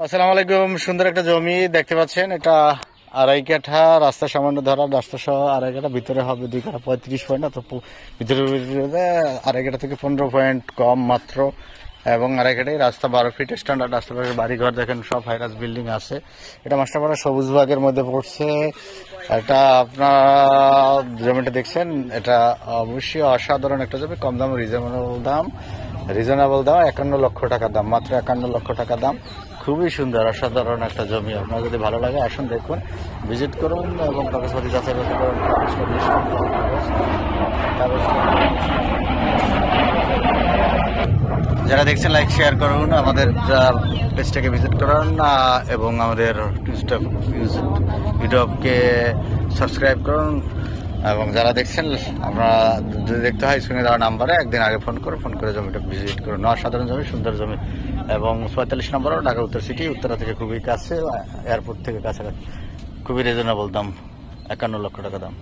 আসসালামু আলাইকুম। সুন্দর একটা জমি দেখতে পাচ্ছেন, এটা আড়াই কাঠা, রাস্তা সামান্য ধরা, রাস্তা সহ আড়াই কাঠা, ভিতরে হবে 2 কাঠা 35 পয়েন্ট, তো ভিতরে আড়াই কাঠা থেকে 15 পয়েন্ট কম মাত্র। এবং আড়াই কাঠায় রাস্তা 12 ফিট স্ট্যান্ডার্ড। আশেপাশে বাড়িঘর দেখেন, সব হাইরাস বিল্ডিং আছে। এটা মাস্টারপাড়া সবুজ বাগের মধ্যে পড়ছে। এটা আপনার জমিটা দেখছেন, এটা অবশ্যই অসাধারণ একটা জমি, কম দাম, রিজনেবল দাম 51 লক্ষ টাকা দাম, মাত্র 51 লক্ষ টাকা দাম। খুবই সুন্দর, অসাধারণ একটা জমি। আপনার যদি ভালো লাগে আসুন, দেখুন, ভিজিট করুন এবং কাগজপাতি যাচাই বাছাই করুন। যারা দেখছেন লাইক শেয়ার করুন, আমাদের পেজটাকে ভিজিট করুন এবং আমাদের ইউটিউবকে সাবস্ক্রাইব করুন। এবং যারা দেখছেন, আপনারা যদি দেখতে হয় স্ক্রিনে দেওয়া নাম্বারে একদিন আগে ফোন করে জমিটা ভিজিট করুন। অসাধারণ জমি, সুন্দর জমি। এবং 44 নম্বরও ঢাকা উত্তর সিটি, উত্তরা থেকে খুবই কাছে, এয়ারপোর্ট থেকে কাছাকাছি, খুবই রিজনেবল দাম, 51 লক্ষ টাকা দাম।